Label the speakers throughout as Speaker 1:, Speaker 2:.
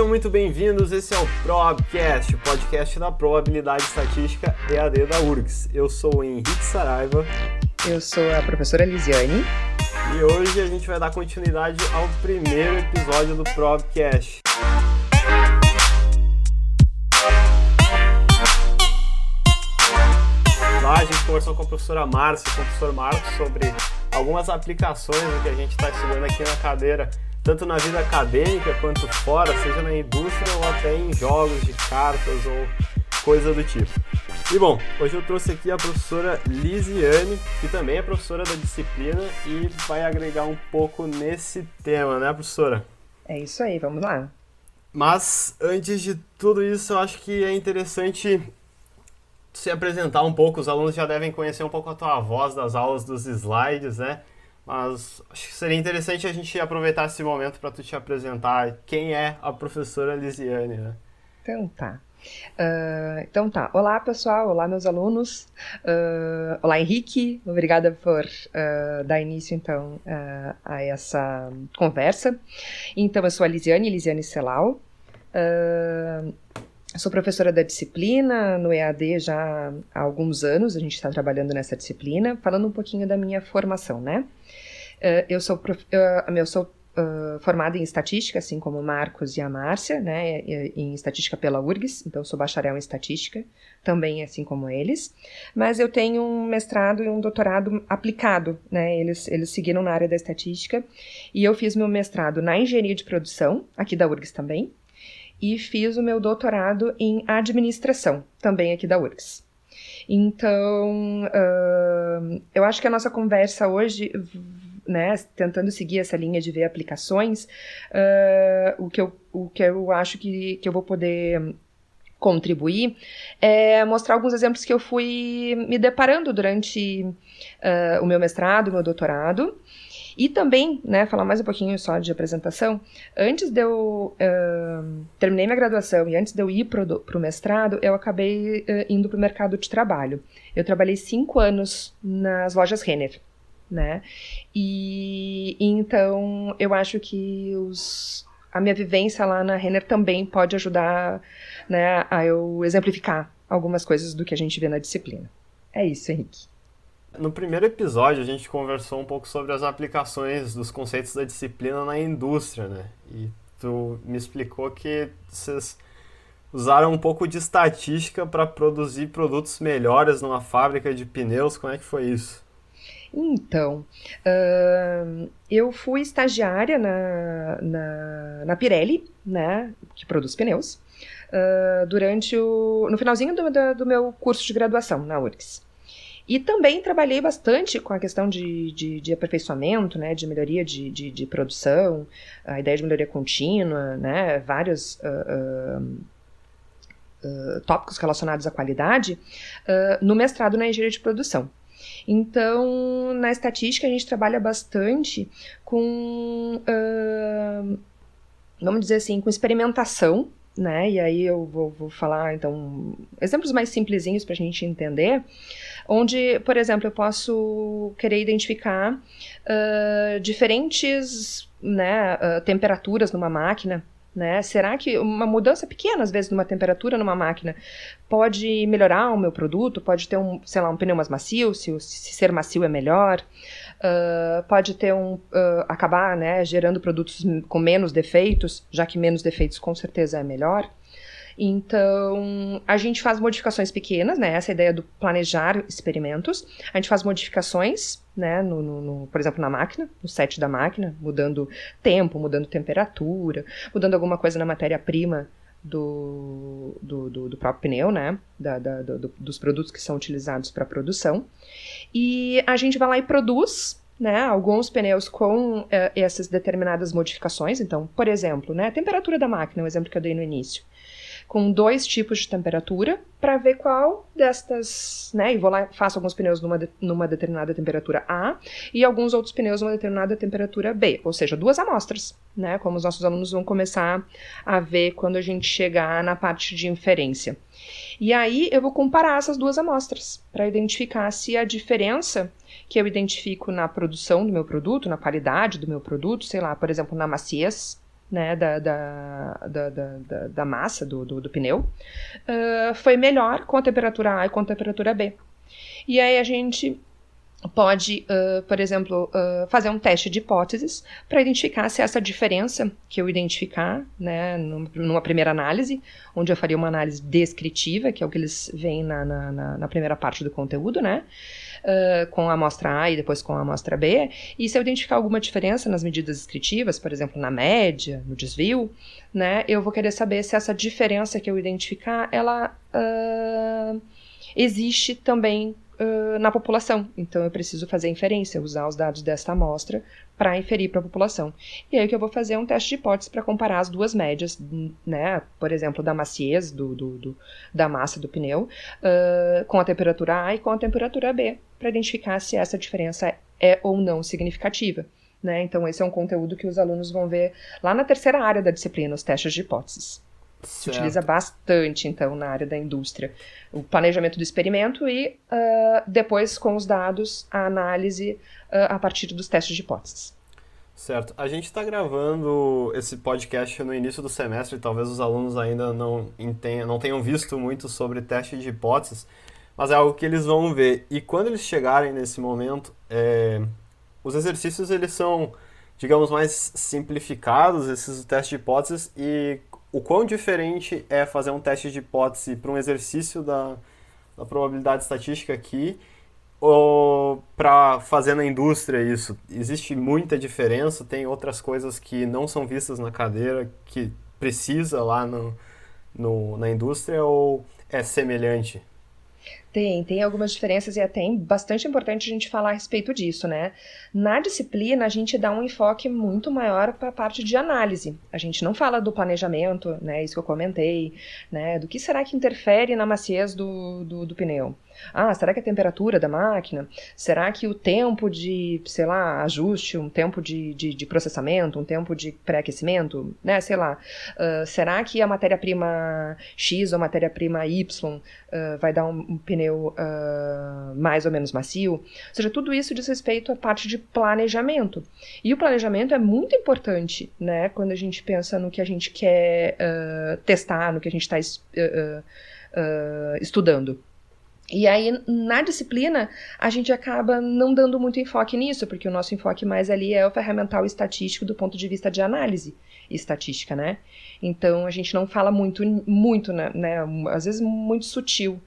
Speaker 1: Sejam muito bem-vindos, esse é o Probcast, o podcast da Probabilidade Estatística EAD da URGS. Eu sou o Henrique Saraiva.
Speaker 2: Eu sou a professora Lisiane.
Speaker 1: E hoje a gente vai dar continuidade ao primeiro episódio do Probcast. Lá a gente conversou com a professora Márcia e com o professor Marcos sobre algumas aplicações do que a gente está estudando aqui na cadeira, tanto na vida acadêmica quanto fora, seja na indústria ou até em jogos de cartas ou coisa do tipo. E bom, hoje eu trouxe aqui a professora Lisiane, que também é professora da disciplina e vai agregar um pouco nesse tema, né, professora?
Speaker 2: É isso aí, vamos lá.
Speaker 1: Mas antes de tudo isso, eu acho que é interessante se apresentar um pouco. Os alunos já devem conhecer um pouco a tua voz das aulas dos slides, né? Mas acho que seria interessante a gente aproveitar esse momento para tu te apresentar quem é a professora Lisiane, né?
Speaker 2: Então tá. Olá, pessoal. Olá, meus alunos. Olá, Henrique. Obrigada por dar início, então, a essa conversa. Então, eu sou a Lisiane Celal. Sou professora da disciplina no EAD já há alguns anos. A gente está trabalhando nessa disciplina. Falando um pouquinho da minha formação, né? Eu sou formada em estatística, assim como o Marcos e a Márcia, né, em estatística pela URGS, então eu sou bacharel em estatística, também assim como eles, mas eu tenho um mestrado e um doutorado aplicado, né, eles seguiram na área da estatística, e eu fiz meu mestrado na engenharia de produção, aqui da URGS também, e fiz o meu doutorado em administração, também aqui da URGS. Então, eu acho que a nossa conversa hoje, né, tentando seguir essa linha de ver aplicações, o que eu acho que eu vou poder contribuir é mostrar alguns exemplos que eu fui me deparando durante o meu mestrado, o meu doutorado, e também, né, falar mais um pouquinho só de apresentação. Antes de eu terminei minha graduação e antes de eu ir para o mestrado, eu acabei indo para o mercado de trabalho. Eu trabalhei 5 anos nas lojas Renner, né? E então eu acho que a minha vivência lá na Renner também pode ajudar, né, a eu exemplificar algumas coisas do que a gente vê na disciplina. É isso, Henrique.
Speaker 1: No primeiro episódio a gente conversou um pouco sobre as aplicações dos conceitos da disciplina na indústria, né? E tu me explicou que vocês usaram um pouco de estatística para produzir produtos melhores numa fábrica de pneus. Como é que foi isso?
Speaker 2: Então, eu fui estagiária na Pirelli, né, que produz pneus, no finalzinho do meu curso de graduação na URGS. E também trabalhei bastante com a questão de aperfeiçoamento, né, de melhoria de produção, a ideia de melhoria contínua, né, vários tópicos relacionados à qualidade, no mestrado na engenharia de produção. Então, na estatística, a gente trabalha bastante com, vamos dizer assim, com experimentação, né? E aí eu vou falar, então, exemplos mais simplesinhos para a gente entender, onde, por exemplo, eu posso querer identificar diferentes, né, temperaturas numa máquina, né? Será que uma mudança pequena, às vezes, numa temperatura numa máquina pode melhorar o meu produto? Pode ter um pneu mais macio, se ser macio é melhor. Pode ter acabar, né, gerando produtos com menos defeitos, já que menos defeitos com certeza é melhor. Então, a gente faz modificações pequenas, né, essa é a ideia do planejar experimentos. A gente faz modificações, né, por exemplo, na máquina, no set da máquina, mudando tempo, mudando temperatura, mudando alguma coisa na matéria-prima do próprio pneu, né, dos produtos que são utilizados para a produção. E a gente vai lá e produz, né, alguns pneus com essas determinadas modificações. Então, por exemplo, né, a temperatura da máquina, o exemplo que eu dei no início, com 2 tipos de temperatura, para ver qual destas, né, e vou lá e faço alguns pneus numa determinada temperatura A e alguns outros pneus numa determinada temperatura B, ou seja, 2 amostras, né, como os nossos alunos vão começar a ver quando a gente chegar na parte de inferência. E aí eu vou comparar essas 2 amostras, para identificar se a diferença que eu identifico na produção do meu produto, na qualidade do meu produto, sei lá, por exemplo, na maciez, né, da massa do pneu, foi melhor com a temperatura A e com a temperatura B. E aí a gente pode, por exemplo, fazer um teste de hipóteses para identificar se essa diferença que eu identificar, né, numa primeira análise, onde eu faria uma análise descritiva, que é o que eles veem na primeira parte do conteúdo, né, com a amostra A e depois com a amostra B, e se eu identificar alguma diferença nas medidas descritivas, por exemplo, na média, no desvio, né, eu vou querer saber se essa diferença que eu identificar, ela existe também na população. Então eu preciso fazer inferência, usar os dados desta amostra para inferir para a população. E aí que eu vou fazer um teste de hipótese para comparar as duas médias, né, por exemplo, da maciez da massa do pneu com a temperatura A e com a temperatura B, para identificar se essa diferença é ou não significativa. Né? Então esse é um conteúdo que os alunos vão ver lá na terceira área da disciplina, os testes de hipóteses. Se utiliza bastante, então, na área da indústria. O planejamento do experimento e, depois, com os dados, a análise a partir dos testes de hipóteses.
Speaker 1: Certo. A gente está gravando esse podcast no início do semestre, talvez os alunos ainda não tenham visto muito sobre teste de hipóteses, mas é algo que eles vão ver. E quando eles chegarem nesse momento, os exercícios eles são, digamos, mais simplificados, esses testes de hipóteses, e o quão diferente é fazer um teste de hipótese para um exercício da probabilidade estatística aqui ou para fazer na indústria isso? Existe muita diferença? Tem outras coisas que não são vistas na cadeira que precisa lá na indústria ou é semelhante?
Speaker 2: Tem algumas diferenças e é até bastante importante a gente falar a respeito disso, né? Na disciplina, a gente dá um enfoque muito maior para a parte de análise. A gente não fala do planejamento, né? Isso que eu comentei, né? Do que será que interfere na maciez do pneu? Será que a temperatura da máquina? Será que o tempo de, sei lá, ajuste, um tempo de processamento, um tempo de pré-aquecimento, né? Sei lá. Será que a matéria-prima X ou a matéria-prima Y vai dar um pneu mais ou menos macio? Ou seja, tudo isso diz respeito à parte de planejamento. E o planejamento é muito importante, né? Quando a gente pensa no que a gente quer testar, no que a gente está estudando. E aí, na disciplina, a gente acaba não dando muito enfoque nisso, porque o nosso enfoque mais ali é o ferramental estatístico do ponto de vista de análise estatística, né? Então, a gente não fala muito, né? Às vezes muito sutil,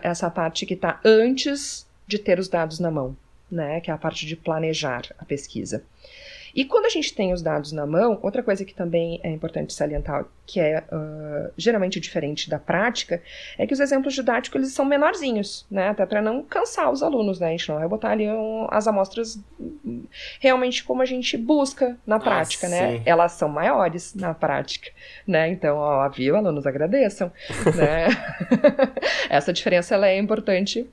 Speaker 2: essa parte que está antes de ter os dados na mão, né? Que é a parte de planejar a pesquisa. E quando a gente tem os dados na mão, outra coisa que também é importante salientar, que é geralmente diferente da prática, é que os exemplos didáticos eles são menorzinhos, né? Até para não cansar os alunos, né? A gente não vai botar ali as amostras realmente como a gente busca na prática, né?
Speaker 1: Sim.
Speaker 2: Elas são maiores na prática, né? Então, viu, alunos, agradeçam, né? Essa diferença ela é importante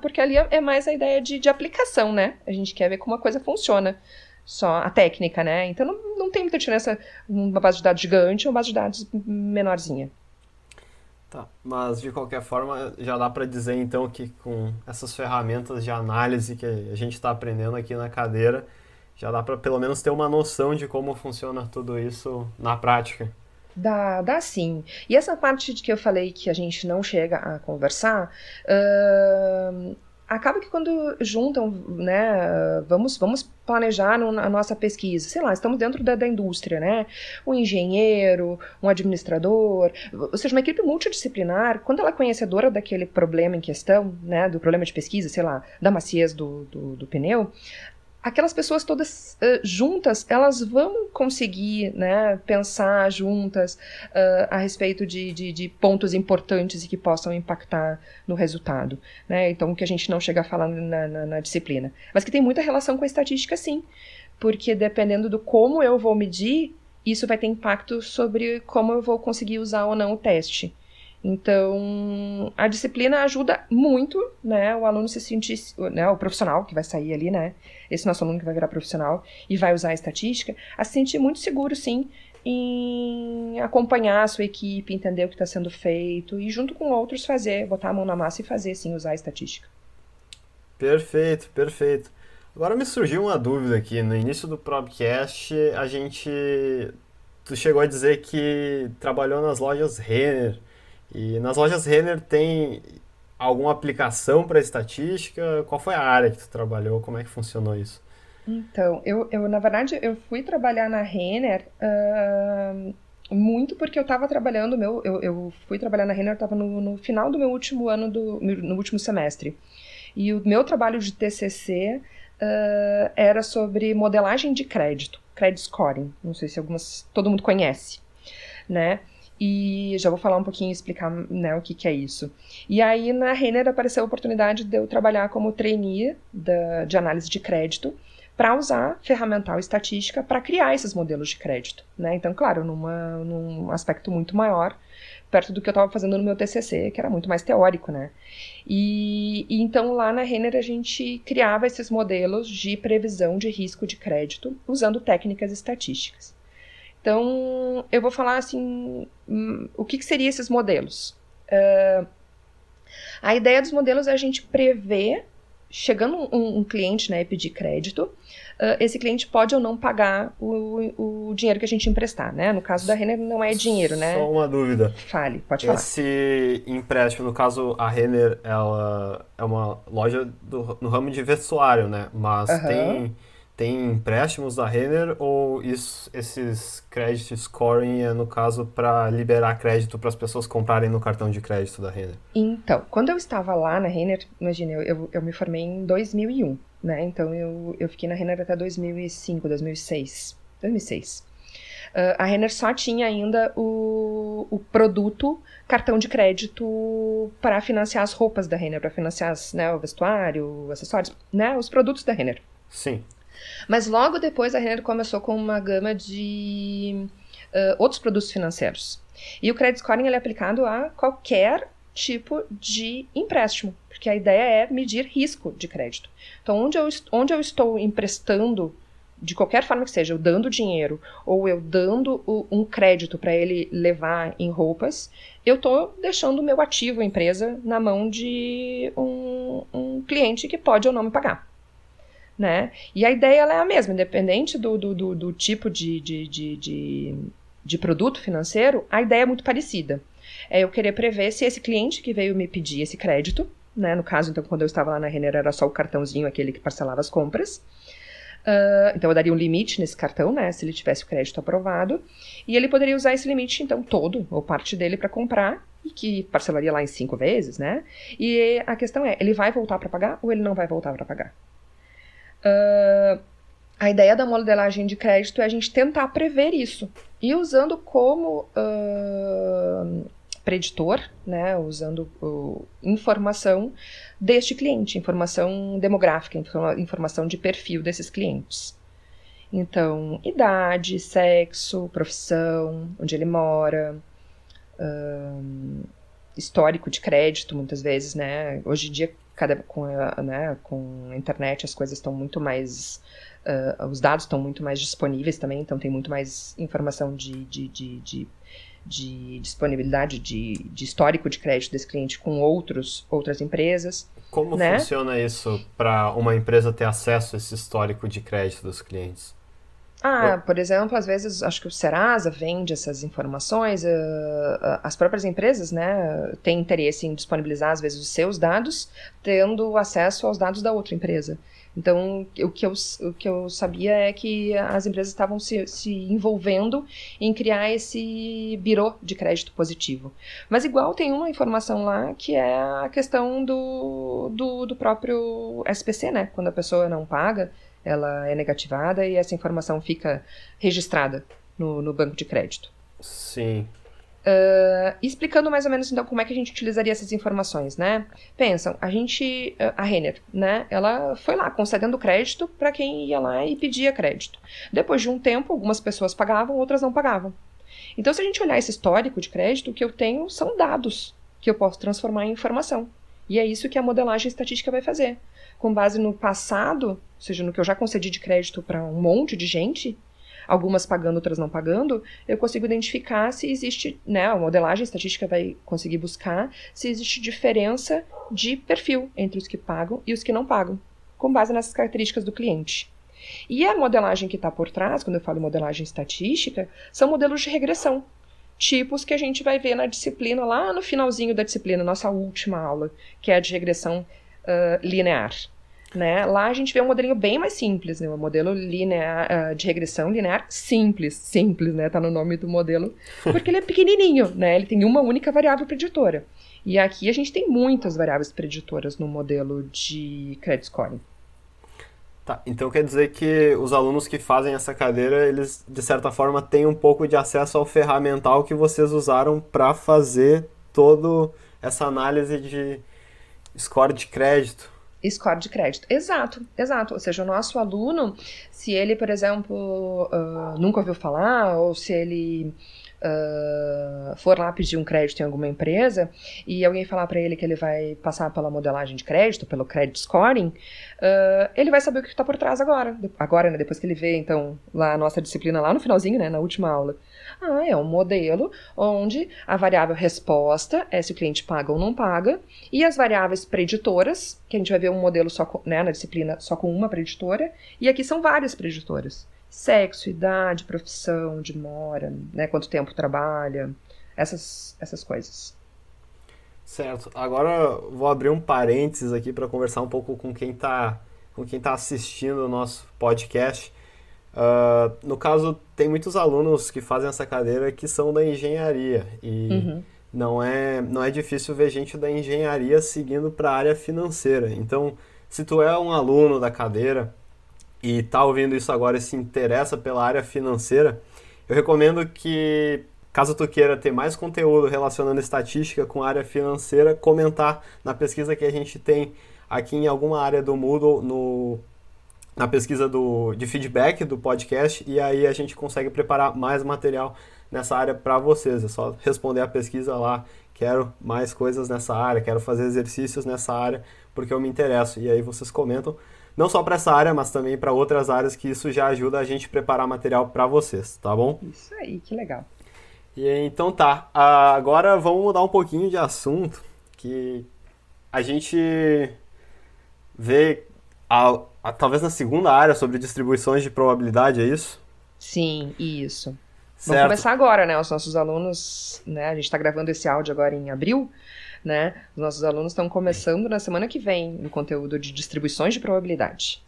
Speaker 2: porque ali é mais a ideia de aplicação, né? A gente quer ver como a coisa funciona. Só a técnica, né? Então não tem muita diferença uma base de dados gigante ou uma base de dados menorzinha.
Speaker 1: Tá, mas de qualquer forma já dá para dizer então que com essas ferramentas de análise que a gente está aprendendo aqui na cadeira, já dá para pelo menos ter uma noção de como funciona tudo isso na prática.
Speaker 2: Dá sim. E essa parte de que eu falei que a gente não chega a conversar, acaba que quando juntam, né, vamos planejar a nossa pesquisa, sei lá, estamos dentro da indústria, né, um engenheiro, um administrador, ou seja, uma equipe multidisciplinar, quando ela é conhecedora daquele problema em questão, né, do problema de pesquisa, sei lá, da maciez do pneu, aquelas pessoas todas juntas, elas vão conseguir, né, pensar juntas a respeito de pontos importantes e que possam impactar no resultado, né? Então, que a gente não chega a falar na disciplina. Mas que tem muita relação com a estatística, sim. Porque dependendo do como eu vou medir, isso vai ter impacto sobre como eu vou conseguir usar ou não o teste. Então, a disciplina ajuda muito, né, o aluno se sentir, né, o profissional que vai sair ali, né, esse nosso aluno que vai virar profissional e vai usar a estatística, a se sentir muito seguro, sim, em acompanhar a sua equipe, entender o que está sendo feito e junto com outros fazer, botar a mão na massa e fazer, sim, usar a estatística.
Speaker 1: Perfeito, perfeito. Agora me surgiu uma dúvida aqui. No início do podcast, tu chegou a dizer que trabalhou nas lojas Renner. E nas lojas Renner tem alguma aplicação para estatística? Qual foi a área que tu trabalhou? Como é que funcionou isso?
Speaker 2: Então, na verdade, eu fui trabalhar na Renner muito porque eu estava trabalhando, eu fui trabalhar na Renner, eu estava no final do meu último ano, no último semestre. E o meu trabalho de TCC era sobre modelagem de crédito, credit scoring. Não sei se todo mundo conhece, né? E já vou falar um pouquinho, explicar, né, o que é isso. E aí na Renner apareceu a oportunidade de eu trabalhar como trainee de análise de crédito para usar ferramental estatística para criar esses modelos de crédito, né? Então, claro, num aspecto muito maior, perto do que eu estava fazendo no meu TCC, que era muito mais teórico, né? E então lá na Renner a gente criava esses modelos de previsão de risco de crédito usando técnicas estatísticas. Então, eu vou falar assim, o que seriam esses modelos? A ideia dos modelos é a gente prever, chegando um cliente, né, e pedir crédito, esse cliente pode ou não pagar o dinheiro que a gente emprestar, né? No caso da Renner não é dinheiro, né?
Speaker 1: Só uma dúvida.
Speaker 2: Pode falar.
Speaker 1: Esse empréstimo, no caso, a Renner, ela é uma loja no ramo de vestuário, né? Mas tem empréstimos da Renner ou esses credit scoring é, no caso, para liberar crédito para as pessoas comprarem no cartão de crédito da Renner?
Speaker 2: Então, quando eu estava lá na Renner, imagina, eu me formei em 2001, né? Então, eu fiquei na Renner até 2005, 2006. A Renner só tinha ainda o produto cartão de crédito para financiar as roupas da Renner, para financiar né, o vestuário, acessórios, né? Os produtos da Renner.
Speaker 1: Sim.
Speaker 2: Mas logo depois a Renner começou com uma gama de outros produtos financeiros. E o credit scoring ele é aplicado a qualquer tipo de empréstimo, porque a ideia é medir risco de crédito. Então, onde eu estou emprestando, de qualquer forma que seja, eu dando dinheiro ou eu dando um crédito para ele levar em roupas, eu estou deixando o meu ativo, a empresa, na mão de um cliente que pode ou não me pagar. Né? E a ideia ela é a mesma, independente do tipo de produto financeiro, a ideia é muito parecida. É eu querer prever se esse cliente que veio me pedir esse crédito, né? No caso, então, quando eu estava lá na Renner, era só o cartãozinho, aquele que parcelava as compras. Então, eu daria um limite nesse cartão, né? Se ele tivesse o crédito aprovado. E ele poderia usar esse limite, então, todo, ou parte dele, para comprar, e que parcelaria lá em 5 vezes, né? E a questão é, ele vai voltar para pagar ou ele não vai voltar para pagar? A ideia da modelagem de crédito é a gente tentar prever isso. E usando como preditor, né, usando informação deste cliente, informação demográfica, informação de perfil desses clientes. Então, idade, sexo, profissão, onde ele mora, histórico de crédito, muitas vezes, né? Hoje em dia, com a internet, as coisas estão muito mais... os dados estão muito mais disponíveis também, então tem muito mais informação de disponibilidade de histórico de crédito desse cliente com outras empresas.
Speaker 1: Como
Speaker 2: né?
Speaker 1: funciona isso para uma empresa ter acesso a esse histórico de crédito dos clientes?
Speaker 2: Por exemplo, às vezes, acho que o Serasa vende essas informações, as próprias empresas, né, têm interesse em disponibilizar, às vezes, os seus dados, tendo acesso aos dados da outra empresa. Então, o que eu sabia é que as empresas estavam se envolvendo em criar esse birô de crédito positivo. Mas igual tem uma informação lá que é a questão do próprio SPC, né, quando a pessoa não paga, ela é negativada e essa informação fica registrada no banco de crédito.
Speaker 1: Sim.
Speaker 2: Explicando mais ou menos, então, como é que a gente utilizaria essas informações, né? Pensam, a Renner, né? Ela foi lá concedendo crédito para quem ia lá e pedia crédito. Depois de um tempo, algumas pessoas pagavam, outras não pagavam. Então, se a gente olhar esse histórico de crédito, o que eu tenho são dados que eu posso transformar em informação. E é isso que a modelagem estatística vai fazer. Com base no passado, ou seja, no que eu já concedi de crédito para um monte de gente, algumas pagando, outras não pagando, eu consigo identificar se existe, né, a modelagem estatística vai conseguir buscar se existe diferença de perfil entre os que pagam e os que não pagam. com base nessas características do cliente. E a modelagem que está por trás, quando eu falo modelagem estatística, são modelos de regressão, tipos que a gente vai ver na disciplina, lá no finalzinho da disciplina, nossa última aula, que é a de regressão linear. Né? Lá a gente vê um modelinho bem mais simples, né? Um modelo linear, de regressão linear simples, né? Tá no nome do modelo, porque ele é pequenininho, né? Ele tem uma única variável preditora. E aqui a gente tem muitas variáveis preditoras no modelo de credit scoring.
Speaker 1: Tá, então quer dizer que os alunos que fazem essa cadeira, eles de certa forma têm um pouco de acesso ao ferramental que vocês usaram para fazer toda essa análise de score de crédito.
Speaker 2: Score de crédito, exato. Ou seja, o nosso aluno, se ele, por exemplo, nunca ouviu falar, ou se ele for lá pedir um crédito em alguma empresa e alguém falar para ele que ele vai passar pela modelagem de crédito, pelo credit scoring, ele vai saber o que está por trás agora, né, depois que ele vê, então, lá a nossa disciplina lá no finalzinho, né, na última aula. É um modelo onde a variável resposta é se o cliente paga ou não paga, e as variáveis preditoras, que a gente vai ver um modelo só né, na disciplina só com uma preditora, e aqui são várias preditoras. Sexo, idade, profissão, demora, né, quanto tempo trabalha, essas coisas.
Speaker 1: Certo. Agora vou abrir um parênteses aqui para conversar um pouco com quem tá assistindo o nosso podcast. No caso, tem muitos alunos que fazem essa cadeira que são da engenharia e não é difícil ver gente da engenharia seguindo para a área financeira. Então, se tu é um aluno da cadeira e tá ouvindo isso agora e se interessa pela área financeira, eu recomendo que, caso tu queira ter mais conteúdo relacionando estatística com a área financeira, comentar na pesquisa que a gente tem aqui em alguma área do Moodle, na pesquisa de feedback do podcast, e aí a gente consegue preparar mais material nessa área para vocês. É só responder a pesquisa lá, quero mais coisas nessa área, quero fazer exercícios nessa área, porque eu me interesso. E aí vocês comentam, não só para essa área, mas também para outras áreas, que isso já ajuda a gente a preparar material para vocês, tá bom?
Speaker 2: Isso aí, que legal.
Speaker 1: E então tá, agora vamos mudar um pouquinho de assunto, que a gente vê, talvez na segunda área, sobre distribuições de probabilidade, é isso?
Speaker 2: Sim, isso.
Speaker 1: Certo.
Speaker 2: Vamos começar agora, né? Os nossos alunos, né? A gente está gravando esse áudio agora em abril, né? Os nossos alunos estão começando na semana que vem no conteúdo de distribuições de probabilidade.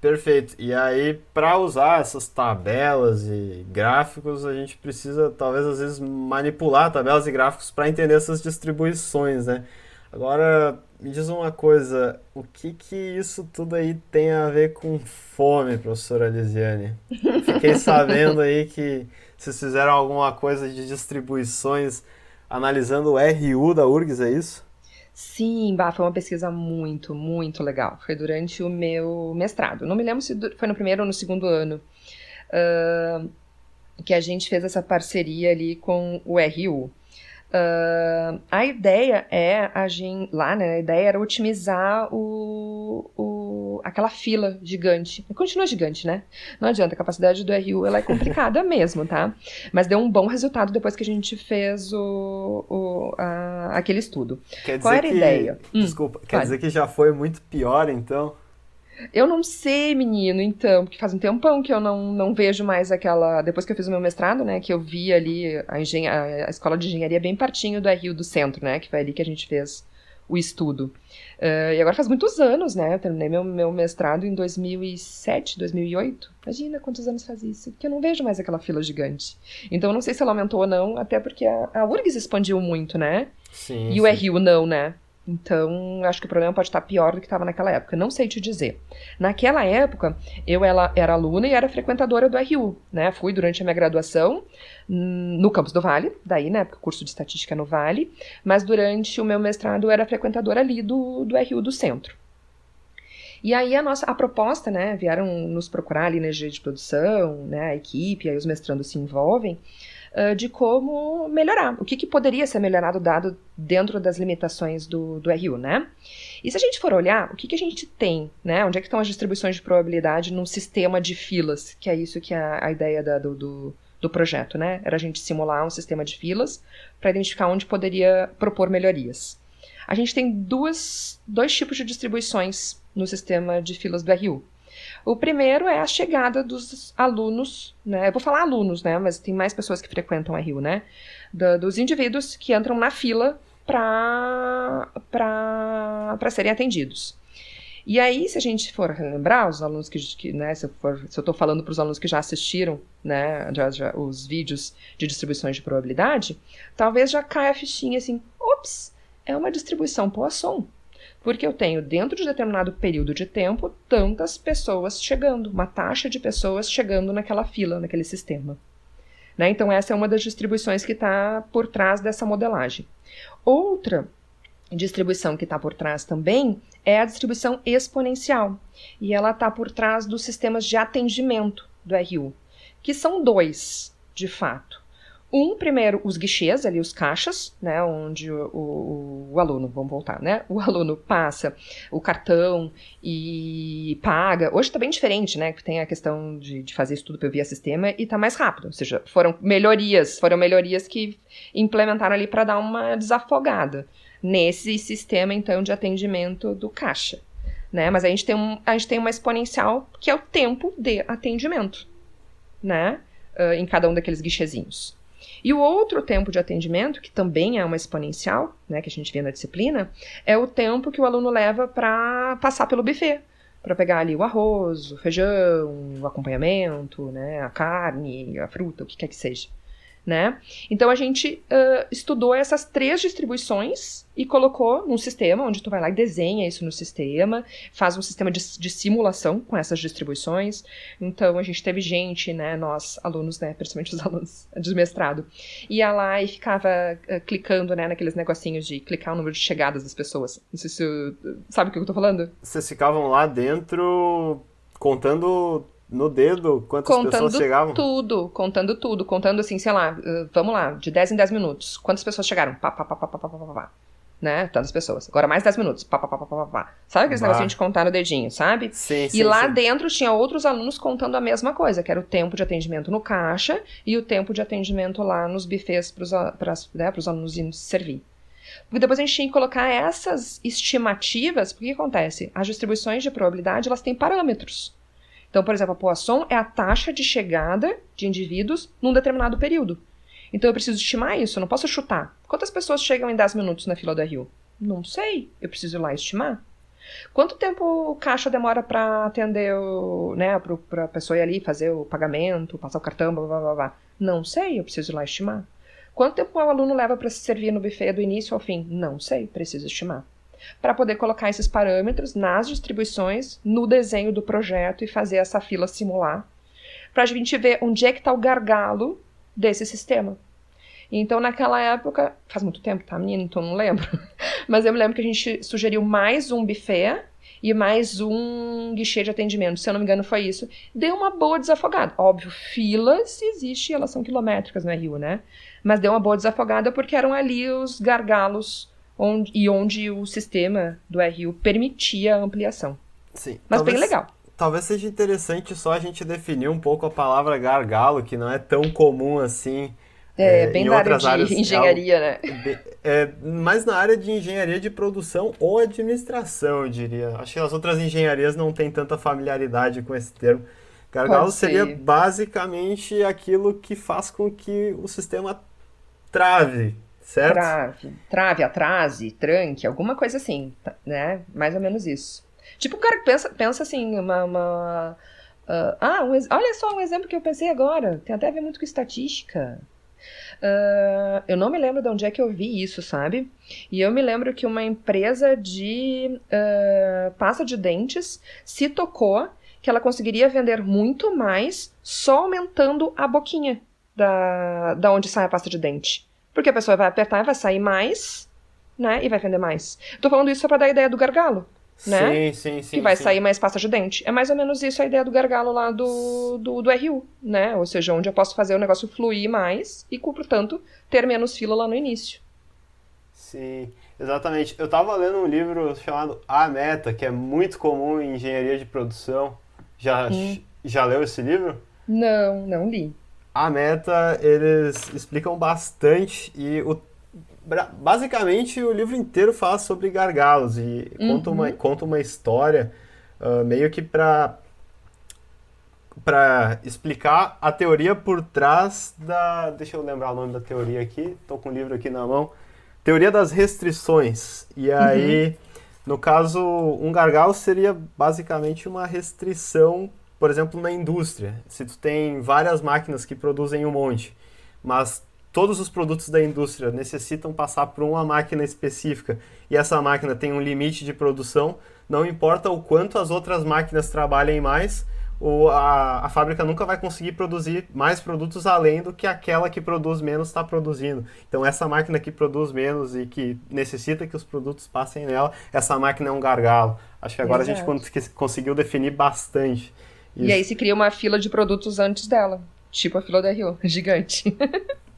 Speaker 1: Perfeito. E aí, para usar essas tabelas e gráficos, a gente precisa, talvez, às vezes, manipular tabelas e gráficos para entender essas distribuições, né? Agora, me diz uma coisa, o que isso tudo aí tem a ver com fome, professora Lisiane? Fiquei sabendo aí que vocês fizeram alguma coisa de distribuições analisando o RU da URGS, é isso?
Speaker 2: Sim, foi uma pesquisa muito, muito legal. Foi durante o meu mestrado. Não me lembro se foi no primeiro ou no segundo ano que a gente fez essa parceria ali com o RU. A ideia a ideia era otimizar aquela fila gigante. Continua gigante, né? Não adianta, a capacidade do RU ela é complicada mesmo, tá? Mas deu um bom resultado depois que a gente fez aquele estudo. Qual era a ideia?
Speaker 1: Desculpa, quer dizer que já foi muito pior, então?
Speaker 2: Eu não sei, menino, então, porque faz um tempão que eu não vejo mais aquela... Depois que eu fiz o meu mestrado, né, que eu vi ali a escola de engenharia bem pertinho do RU do centro, né, que foi ali que a gente fez o estudo. E agora faz muitos anos, né, eu terminei meu mestrado em 2007, 2008. Imagina quantos anos faz isso, porque eu não vejo mais aquela fila gigante. Então eu não sei se ela aumentou ou não, até porque a URGS expandiu muito, né?
Speaker 1: Sim,
Speaker 2: e o RU não, né? Então, acho que o problema pode estar pior do que estava naquela época. Não sei te dizer. Naquela época, eu era aluna e era frequentadora do RU, né? Fui durante a minha graduação no campus do Vale, daí, né? Porque o curso de estatística é no Vale. Mas durante o meu mestrado, eu era frequentadora ali do RU do centro. E aí, a proposta, né? Vieram nos procurar ali na engenharia de produção, né? A equipe, aí os mestrandos se envolvem, de como melhorar, o que poderia ser melhorado dado dentro das limitações do RU, né? E se a gente for olhar, o que a gente tem, né? Onde é que estão as distribuições de probabilidade num sistema de filas, que é isso que é a ideia do projeto, né? Era a gente simular um sistema de filas para identificar onde poderia propor melhorias. A gente tem dois tipos de distribuições no sistema de filas do RU. O primeiro é a chegada dos alunos, né? Eu vou falar alunos, né? Mas tem mais pessoas que frequentam a RU, né? Dos indivíduos que entram na fila para serem atendidos. E aí, se a gente for relembrar os alunos né, se eu estou falando para os alunos que já assistiram, né, os vídeos de distribuições de probabilidade, talvez já caia a fichinha assim, ops, é uma distribuição Poisson. Porque eu tenho, dentro de determinado período de tempo, tantas pessoas chegando, uma taxa de pessoas chegando naquela fila, naquele sistema. Né? Então, essa é uma das distribuições que está por trás dessa modelagem. Outra distribuição que está por trás também é a distribuição exponencial. E ela está por trás dos sistemas de atendimento do RU, que são dois, de fato. Primeiro, os guichês, ali os caixas, né, onde o aluno, vamos voltar, né, o aluno passa o cartão e paga. Hoje está bem diferente, né, que tem a questão de fazer isso tudo via sistema e está mais rápido, ou seja, foram melhorias que implementaram ali para dar uma desafogada nesse sistema, então, de atendimento do caixa, né, mas a gente tem uma exponencial que é o tempo de atendimento, né, em cada um daqueles guichezinhos. E o outro tempo de atendimento, que também é uma exponencial, né, que a gente vê na disciplina, é o tempo que o aluno leva para passar pelo buffet, para pegar ali o arroz, o feijão, o acompanhamento, né, a carne, a fruta, o que quer que seja. Né? Então a gente estudou essas 3 distribuições e colocou num sistema onde tu vai lá e desenha isso no sistema, faz um sistema de simulação com essas distribuições. Então a gente teve gente, né, nós alunos, né, principalmente os alunos de mestrado, ia lá e ficava clicando, né, naqueles negocinhos de clicar o número de chegadas das pessoas. Não sei se sabe o que eu tô falando?
Speaker 1: Vocês ficavam lá dentro contando no dedo quantas pessoas chegavam?
Speaker 2: Contando tudo, contando assim, sei lá, vamos lá, de 10 em 10 minutos. Quantas pessoas chegaram? Pá, pá, pá, pá, pá, pá, pá, pá. Né? Tantas pessoas. Agora mais 10 minutos. Pá, pá, pá, pá, pá, pá. Sabe aqueles negocinhos de contar no dedinho, sabe?
Speaker 1: Sim,
Speaker 2: e lá dentro tinha outros alunos contando a mesma coisa, que era o tempo de atendimento no caixa e o tempo de atendimento lá nos buffets para os alunos irem se servir. Porque depois a gente tinha que colocar essas estimativas, porque o que acontece? As distribuições de probabilidade, elas têm parâmetros. Então, por exemplo, a Poisson é a taxa de chegada de indivíduos num determinado período. Então, eu preciso estimar isso, eu não posso chutar. Quantas pessoas chegam em 10 minutos na fila do RU? Não sei, eu preciso ir lá estimar. Quanto tempo o caixa demora para atender, né, para a pessoa ir ali fazer o pagamento, passar o cartão, blá, blá, blá, blá? Não sei, eu preciso ir lá estimar. Quanto tempo o aluno leva para se servir no buffet do início ao fim? Não sei, preciso estimar. Para poder colocar esses parâmetros nas distribuições, no desenho do projeto e fazer essa fila simular, para a gente ver onde é que está o gargalo desse sistema. Então, naquela época, faz muito tempo, tá, menino? Então não lembro. Mas eu me lembro que a gente sugeriu mais um buffet e mais um guichê de atendimento. Se eu não me engano, foi isso. Deu uma boa desafogada. Óbvio, filas existe, elas são quilométricas no RU, né? Mas deu uma boa desafogada porque eram ali os gargalos onde o sistema do RU permitia a ampliação.
Speaker 1: Sim.
Speaker 2: Mas bem legal.
Speaker 1: Talvez seja interessante só a gente definir um pouco a palavra gargalo, que não é tão comum assim.
Speaker 2: Bem na área de engenharia, né?
Speaker 1: Mais na área de engenharia de produção ou administração, eu diria. Acho que as outras engenharias não têm tanta familiaridade com esse termo. Gargalo seria basicamente aquilo que faz com que o sistema trave, certo?
Speaker 2: Trave, atrase, tranque, alguma coisa assim, né? Mais ou menos isso. Tipo, o cara pensa assim, olha só um exemplo que eu pensei agora. Tem até a ver muito com estatística. Eu não me lembro de onde é que eu vi isso, sabe? E eu me lembro que uma empresa de pasta de dentes se tocou que ela conseguiria vender muito mais só aumentando a boquinha da onde sai a pasta de dente. Porque a pessoa vai apertar e vai sair mais, né? E vai vender mais. Tô falando isso só pra dar a ideia do gargalo, né?
Speaker 1: Sim.
Speaker 2: Que vai sair mais pasta de dente. É mais ou menos isso a ideia do gargalo lá do RU, né? Ou seja, onde eu posso fazer o negócio fluir mais e, portanto, ter menos fila lá no início.
Speaker 1: Sim, exatamente. Eu tava lendo um livro chamado A Meta, que é muito comum em engenharia de produção. Já leu esse livro?
Speaker 2: Não li.
Speaker 1: A Meta, eles explicam bastante e Basicamente, o livro inteiro fala sobre gargalos e
Speaker 2: Uhum,
Speaker 1: conta uma história meio que para explicar a teoria por trás da. Deixa eu lembrar o nome da teoria aqui, estou com o livro aqui na mão. Teoria das restrições. E
Speaker 2: uhum,
Speaker 1: aí, no caso, um gargalo seria basicamente uma restrição, por exemplo, na indústria. Se tu tem várias máquinas que produzem um monte, mas todos os produtos da indústria necessitam passar por uma máquina específica e essa máquina tem um limite de produção, não importa o quanto as outras máquinas trabalhem mais, a fábrica nunca vai conseguir produzir mais produtos além do que aquela que produz menos está produzindo. Então, essa máquina que produz menos e que necessita que os produtos passem nela, essa máquina é um gargalo. Acho que agora a gente
Speaker 2: exato.
Speaker 1: conseguiu definir bastante
Speaker 2: E aí
Speaker 1: isso.
Speaker 2: se cria uma fila de produtos antes dela, tipo a fila da RU, gigante.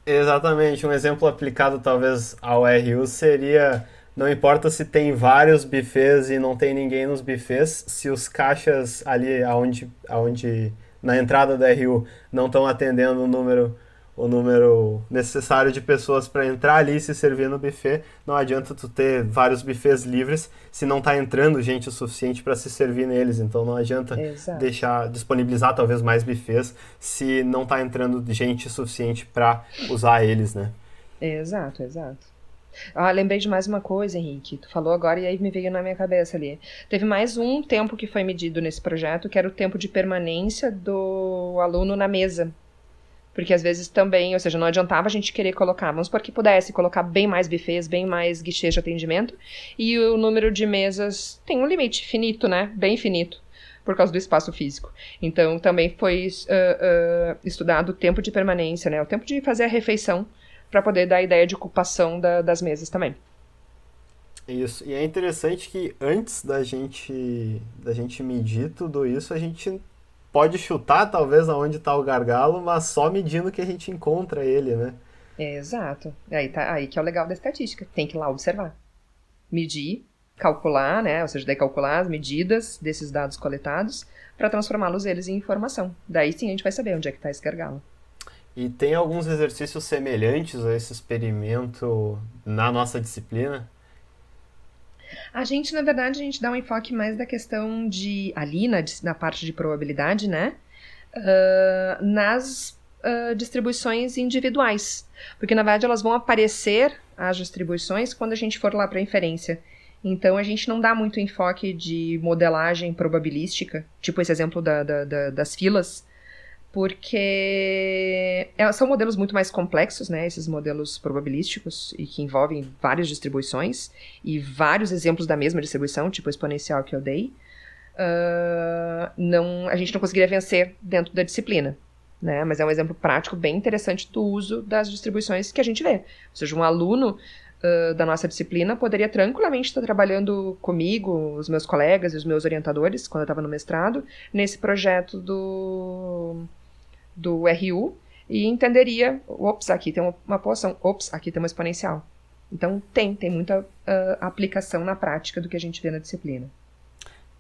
Speaker 1: Exatamente, um exemplo aplicado talvez ao RU seria, não importa se tem vários buffets e não tem ninguém nos buffets, se os caixas ali aonde na entrada da RU não estão atendendo o número necessário de pessoas para entrar ali e se servir no buffet, não adianta tu ter vários buffets livres se não está entrando gente o suficiente para se servir neles. Então não adianta
Speaker 2: Exato.
Speaker 1: deixar disponibilizar talvez mais buffets se não está entrando gente suficiente para usar eles, né?
Speaker 2: Exato, exato. Ah, lembrei de mais uma coisa, Henrique. Tu falou agora e aí me veio na minha cabeça ali. Teve mais um tempo que foi medido nesse projeto, que era o tempo de permanência do aluno na mesa. Porque às vezes também, ou seja, não adiantava a gente querer colocar, vamos supor que pudesse colocar bem mais buffets, bem mais guichês de atendimento, e o número de mesas tem um limite finito, né? Bem finito, por causa do espaço físico. Então também foi estudado o tempo de permanência, né? O tempo de fazer a refeição, para poder dar a ideia de ocupação das mesas também.
Speaker 1: Isso. E é interessante que antes da gente medir tudo isso, a gente pode chutar talvez aonde está o gargalo, mas só medindo que a gente encontra ele, né?
Speaker 2: Exato. Aí, tá, aí que é o legal da estatística. Tem que ir lá observar. Medir, calcular, né? Ou seja, daí calcular as medidas desses dados coletados para transformá-los eles em informação. Daí sim a gente vai saber onde é que está esse gargalo.
Speaker 1: E tem alguns exercícios semelhantes a esse experimento na nossa disciplina?
Speaker 2: A gente, na verdade, a gente dá um enfoque mais da questão de, ali na parte de probabilidade, né? Nas distribuições individuais. Porque, na verdade, elas vão aparecer, as distribuições, quando a gente for lá para a inferência. Então, a gente não dá muito enfoque de modelagem probabilística, tipo esse exemplo das filas, porque são modelos muito mais complexos, né, esses modelos probabilísticos, e que envolvem várias distribuições e vários exemplos da mesma distribuição, tipo a exponencial que eu dei. A gente não conseguiria vencer dentro da disciplina, né, mas é um exemplo prático bem interessante do uso das distribuições que a gente vê. Ou seja, um aluno da nossa disciplina poderia tranquilamente estar trabalhando comigo, os meus colegas e os meus orientadores, quando eu estava no mestrado, nesse projeto do RU e entenderia, ops, aqui tem uma poção, ops, aqui tem uma exponencial. Então tem muita aplicação na prática do que a gente vê na disciplina.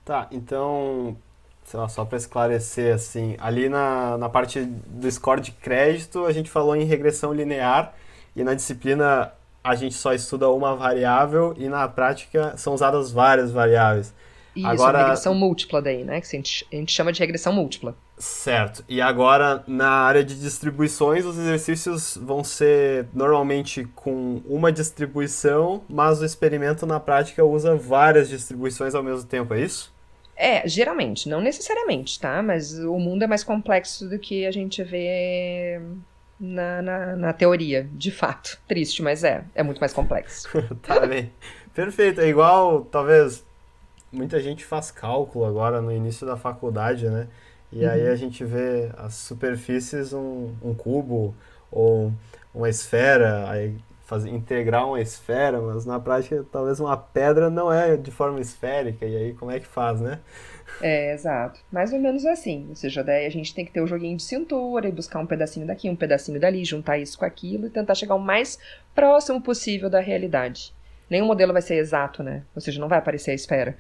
Speaker 1: Tá, então, sei lá, só para esclarecer, assim, ali na parte do score de crédito, a gente falou em regressão linear e na disciplina a gente só estuda uma variável e na prática são usadas várias variáveis.
Speaker 2: E isso, a
Speaker 1: Agora,
Speaker 2: regressão múltipla daí, né? Que a gente chama de regressão múltipla.
Speaker 1: certo. E agora, na área de distribuições, os exercícios vão ser normalmente com uma distribuição, mas o experimento na prática usa várias distribuições ao mesmo tempo, é isso?
Speaker 2: Geralmente, não necessariamente, tá? Mas o mundo é mais complexo do que a gente vê na teoria, de fato. Triste, mas é muito mais complexo.
Speaker 1: Tá bem. Perfeito. É igual, talvez, muita gente faz cálculo agora no início da faculdade, né? E aí a
Speaker 2: Uhum.
Speaker 1: gente vê as superfícies, um cubo ou uma esfera, aí integrar uma esfera, mas na prática talvez uma pedra não é de forma esférica, e aí como é que faz, né?
Speaker 2: Exato. Mais ou menos assim. Ou seja, daí a gente tem que ter o joguinho de cintura e buscar um pedacinho daqui, um pedacinho dali, juntar isso com aquilo e tentar chegar o mais próximo possível da realidade. Nenhum modelo vai ser exato, né? Ou seja, não vai aparecer a esfera.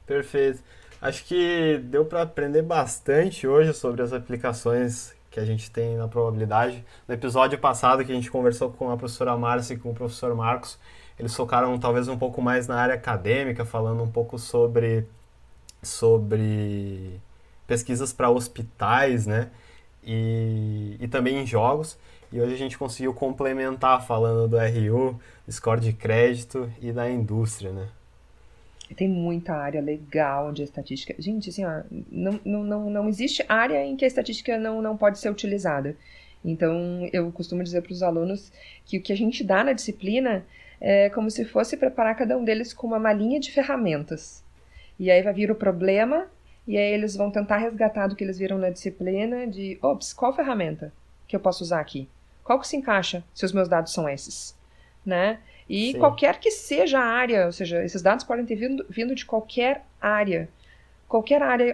Speaker 1: Perfeito. Acho que deu para aprender bastante hoje sobre as aplicações que a gente tem na probabilidade. No episódio passado que a gente conversou com a professora Márcia e com o professor Marcos, eles focaram talvez um pouco mais na área acadêmica, falando um pouco sobre pesquisas para hospitais, né? E também em jogos. E hoje a gente conseguiu complementar falando do RU, score de crédito e da indústria, né?
Speaker 2: Tem muita área legal de estatística. Gente, assim, ó, não existe área em que a estatística não pode ser utilizada. Então, eu costumo dizer para os alunos que o que a gente dá na disciplina é como se fosse preparar cada um deles com uma malinha de ferramentas. E aí vai vir o problema, e aí eles vão tentar resgatar do que eles viram na disciplina de, ops, qual ferramenta que eu posso usar aqui? Qual que se encaixa se os meus dados são esses? Né? E
Speaker 1: Sim.
Speaker 2: qualquer que seja a área, ou seja, esses dados podem ter vindo de qualquer área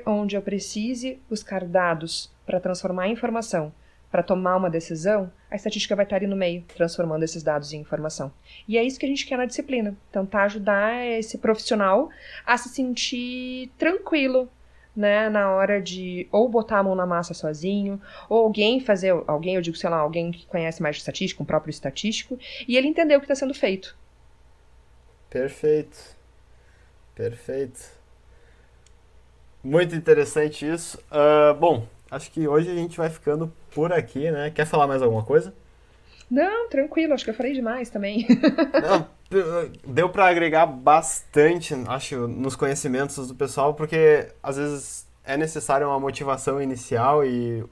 Speaker 2: onde eu precise buscar dados para transformar em informação, para tomar uma decisão, a estatística vai estar ali no meio, transformando esses dados em informação. E é isso que a gente quer na disciplina, tentar ajudar esse profissional a se sentir tranquilo, né, na hora de ou botar a mão na massa sozinho, ou alguém, eu digo, sei lá, alguém que conhece mais de estatística, um próprio estatístico, e ele entender o que está sendo feito.
Speaker 1: Perfeito. Muito interessante isso. Bom, acho que hoje a gente vai ficando por aqui, né? Quer falar mais alguma coisa?
Speaker 2: Não, tranquilo, acho que eu falei demais também.
Speaker 1: Não, deu para agregar bastante, acho, nos conhecimentos do pessoal, porque às vezes é necessária uma motivação inicial e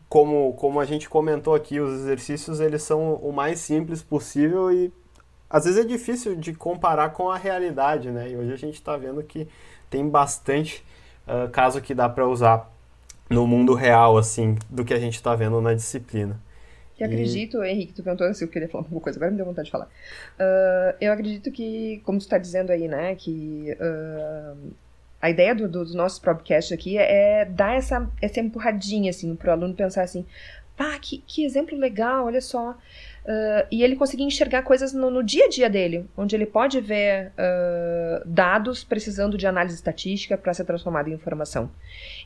Speaker 1: como a gente comentou aqui, os exercícios eles são o mais simples possível e às vezes é difícil de comparar com a realidade, né? E hoje a gente está vendo que tem bastante caso que dá para usar no mundo real, assim, do que a gente está vendo na disciplina.
Speaker 2: Eu acredito, Henrique, tu perguntou se eu queria falar alguma coisa, agora me deu vontade de falar. Eu acredito que, como tu está dizendo aí, né, que a ideia dos nossos podcasts aqui é dar essa empurradinha, assim, pro aluno pensar assim, pá, que exemplo legal, olha só. E ele conseguir enxergar coisas no dia a dia dele, onde ele pode ver dados precisando de análise estatística para ser transformado em informação.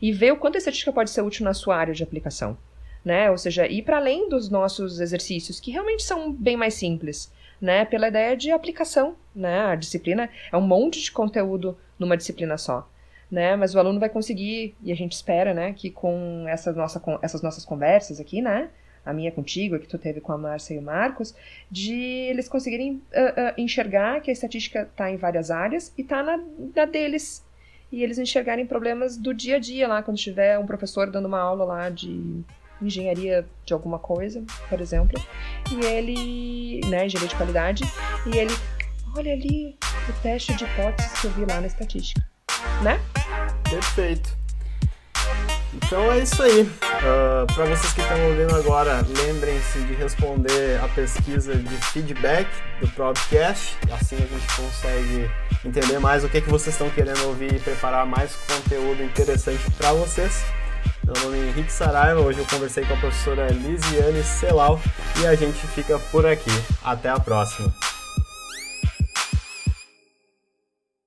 Speaker 2: E ver o quanto a estatística pode ser útil na sua área de aplicação. Né? Ou seja, ir para além dos nossos exercícios, que realmente são bem mais simples, né? Pela ideia de aplicação. Né? A disciplina é um monte de conteúdo numa disciplina só. Né? Mas o aluno vai conseguir, e a gente espera, né, que com essas nossas conversas aqui, né, a minha contigo, a que tu teve com a Márcia e o Marcos, de eles conseguirem enxergar que a estatística está em várias áreas e está na deles. E eles enxergarem problemas do dia a dia lá, quando tiver um professor dando uma aula lá de engenharia de alguma coisa, por exemplo, e ele, né, engenharia de qualidade, e ele, olha ali o teste de hipóteses que eu vi lá na estatística, né?
Speaker 1: Perfeito. Então é isso aí. Para vocês que estão ouvindo agora, lembrem-se de responder a pesquisa de feedback do podcast, assim a gente consegue entender mais o que vocês estão querendo ouvir e preparar mais conteúdo interessante para vocês. Meu nome é Henrique Saraiva, hoje eu conversei com a professora Lisiane Celal e a gente fica por aqui. Até a próxima!